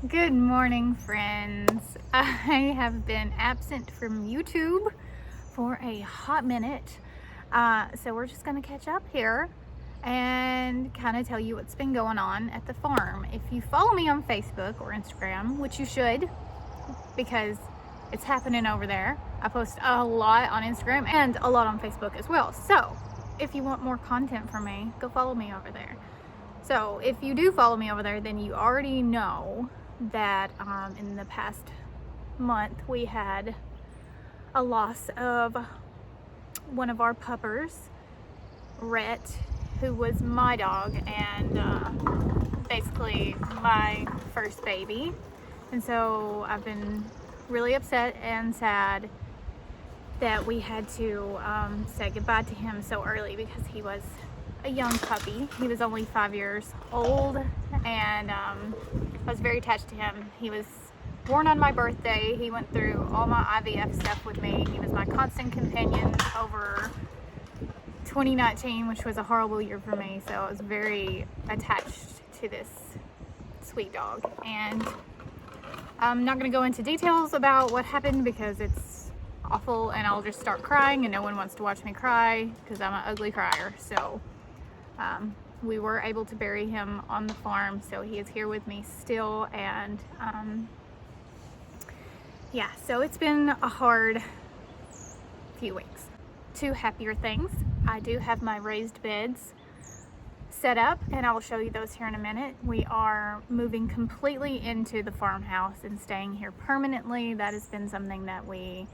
Good morning, friends. I have been absent from YouTube for a hot minute. So we're just gonna catch up here and kind of tell you what's been going on at the farm. If you follow me on Facebook or Instagram, which you should, because it's happening over there. I post a lot on Instagram and a lot on Facebook as well. So if you want more content from me, go follow me over there. So if you do follow me over there, then you already know that in the past month we had a loss of one of our puppers, Rhett, who was my dog and basically my first baby. And so I've been really upset and sad that we had to say goodbye to him so early because he was a young puppy. He was only 5 years old, and I was very attached to him. He was born on my birthday. He went through all my IVF stuff with me. He was my constant companion over 2019, which was a horrible year for me, so I was very attached to this sweet dog. And I'm not going to go into details about what happened because it's awful and I'll just start crying, and no one wants to watch me cry because I'm an ugly crier. So we were able to bury him on the farm, so he is here with me still. And yeah, so it's been a hard few weeks. Two happier things: I do have my raised beds set up, and I will show you those here in a minute. We are moving completely into the farmhouse and staying here permanently. That has been something that we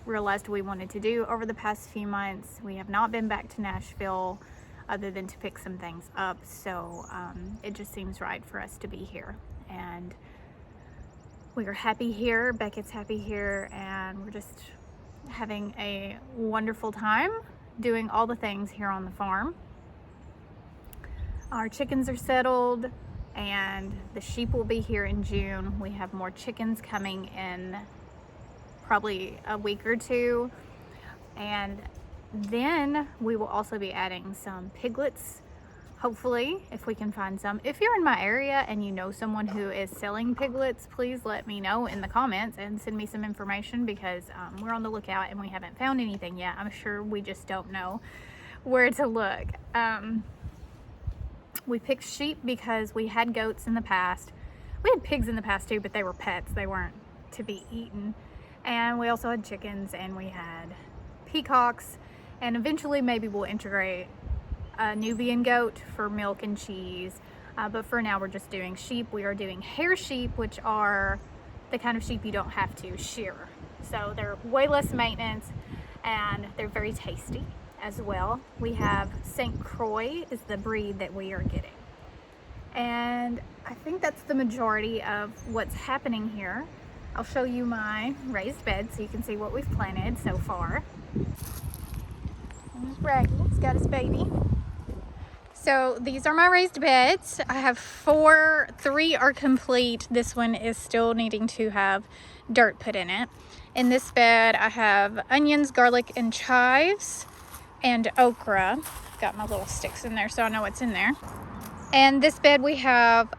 realized we wanted to do over the past few months. We have not been back to Nashville other than to pick some things up, so it just seems right for us to be here. And we are happy here, Beckett's happy here, and we're just having a wonderful time doing all the things here on the farm. Our chickens are settled and the sheep will be here in June. We have more chickens coming in probably a week or two, and then we will also be adding some piglets, hopefully, if we can find some. If you're in my area and you know someone who is selling piglets, please let me know in the comments and send me some information, because we're on the lookout and we haven't found anything yet. I'm sure we just don't know where to look. We picked sheep because we had goats in the past. We had pigs in the past too, but they were pets. They weren't to be eaten. And we also had chickens, and we had peacocks, and eventually maybe we'll integrate a Nubian goat for milk and cheese. But for now, we're just doing sheep. We are doing hair sheep, which are the kind of sheep you don't have to shear. So they're way less maintenance, and they're very tasty as well. We have St. Croix is the breed that we are getting. And I think that's the majority of what's happening here. I'll show you my raised bed so you can see what we've planted so far. There's Raggy, he's got his baby. So these are my raised beds. I have four, three are complete. This one is still needing to have dirt put in it. In this bed, I have onions, garlic, and chives, and okra. Got my little sticks in there so I know what's in there. And this bed we have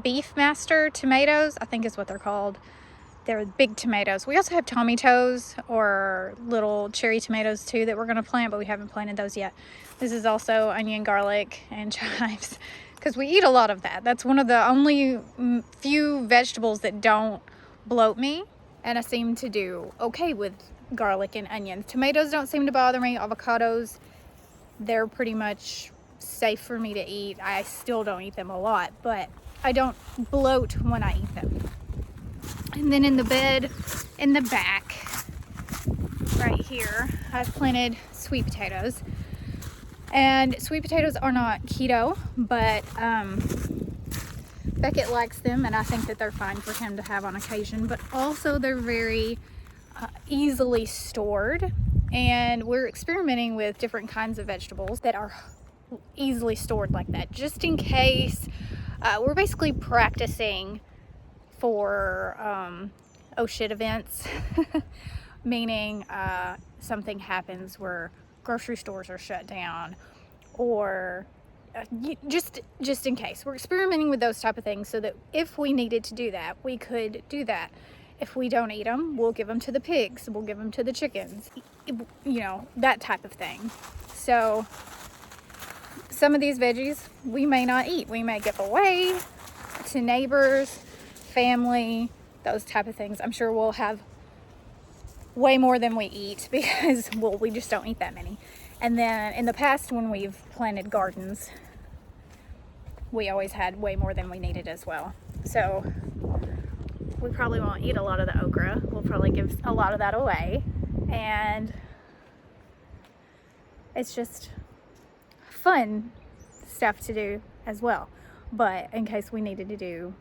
Beef Master tomatoes, I think is what they're called. They're big tomatoes. We also have Tommy Toes, or little cherry tomatoes too, that we're going to plant, but we haven't planted those yet. This is also onion, garlic, and chives, because we eat a lot of that. That's one of the only few vegetables that don't bloat me, and I seem to do okay with garlic and onions. Tomatoes don't seem to bother me. Avocados, they're pretty much safe for me to eat. I still don't eat them a lot, but I don't bloat when I eat them. And then in the bed in the back right here, I've planted sweet potatoes. And sweet potatoes are not keto, but Beckett likes them, and I think that they're fine for him to have on occasion. But also they're very easily stored, and we're experimenting with different kinds of vegetables that are easily stored like that, just in case. We're basically practicing for oh shit events, meaning something happens where grocery stores are shut down, or just in case. We're experimenting with those type of things so that if we needed to do that, we could do that. If we don't eat them, we'll give them to the pigs, we'll give them to the chickens, you know, that type of thing. So some of these veggies we may not eat. We may give away to neighbors, family, those type of things. I'm sure we'll have way more than we eat because, well, we just don't eat that many. And then in the past, when we've planted gardens, we always had way more than we needed as well. So we probably won't eat a lot of the okra. We'll probably give a lot of that away. And it's just fun stuff to do as well. But in case we needed to do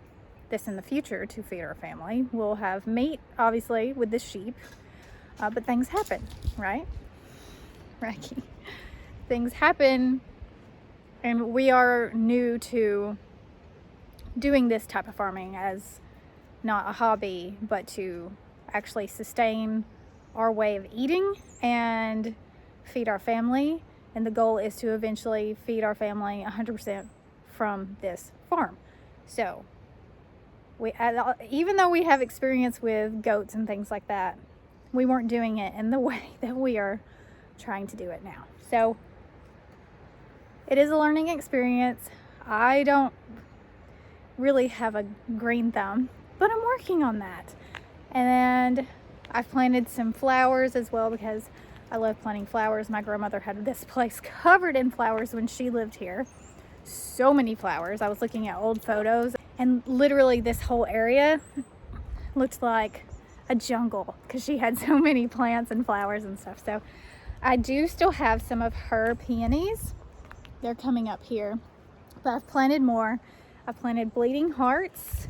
this in the future to feed our family, we'll have meat, obviously, with the sheep. But things happen, right? Rocky. Things happen, and we are new to doing this type of farming as not a hobby, but to actually sustain our way of eating and feed our family. And the goal is to eventually feed our family 100% from this farm. So even though we have experience with goats and things like that, we weren't doing it in the way that we are trying to do it now. So it is a learning experience. I don't really have a green thumb, but I'm working on that. And I've planted some flowers as well because I love planting flowers. My grandmother had this place covered in flowers when she lived here. So many flowers. I was looking at old photos, and literally this whole area looked like a jungle because she had so many plants and flowers and stuff. So I do still have some of her peonies. They're coming up here, but I've planted more. I've planted bleeding hearts,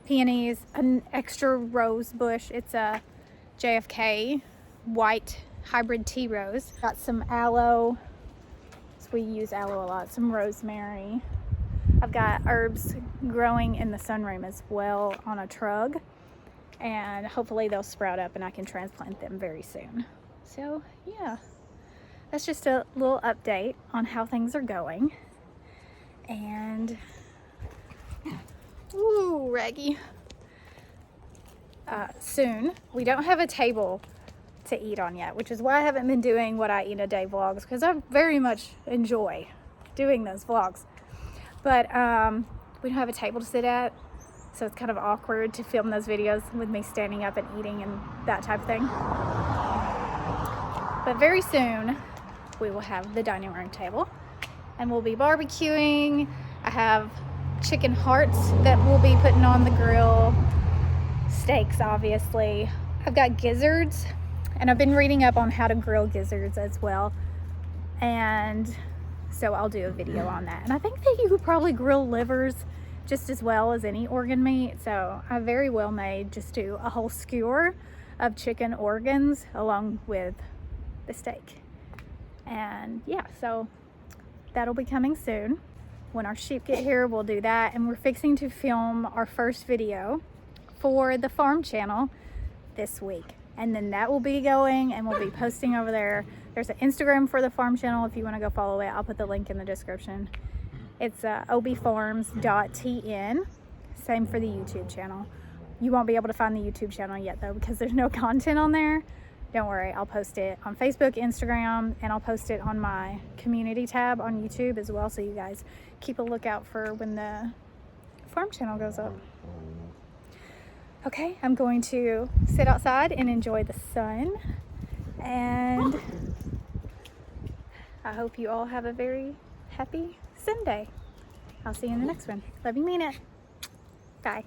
peonies, an extra rose bush. It's a JFK white hybrid tea rose. Got some aloe, so we use aloe a lot, some rosemary. I've got herbs growing in the sunroom as well on a trug, and hopefully they'll sprout up and I can transplant them very soon. So yeah, that's just a little update on how things are going. And ooh, Raggy. Soon, we don't have a table to eat on yet, which is why I haven't been doing what I eat a day vlogs, because I very much enjoy doing those vlogs. But we don't have a table to sit at, so it's kind of awkward to film those videos with me standing up and eating and that type of thing. But very soon we will have the dining room table and we'll be barbecuing. I have chicken hearts that we'll be putting on the grill, steaks obviously. I've got gizzards, and I've been reading up on how to grill gizzards as well, and so I'll do a video on that. And I think that you could probably grill livers just as well as any organ meat, so I very well may just do a whole skewer of chicken organs along with the steak. And yeah, so that'll be coming soon. When our sheep get here, we'll do that, and we're fixing to film our first video for the farm channel this week, and then that will be going and we'll be posting over there. There's an Instagram for the farm channel if you want to go follow it. I'll put the link in the description. It's obfarms.tn. Same for the YouTube channel. You won't be able to find the YouTube channel yet though because there's no content on there. Don't worry, I'll post it on Facebook, Instagram, and I'll post it on my community tab on YouTube as well, so you guys keep a lookout for when the farm channel goes up. Okay, I'm going to sit outside and enjoy the sun, and I hope you all have a very happy Sunday. I'll see you in the next one. Love you, mean it. Bye.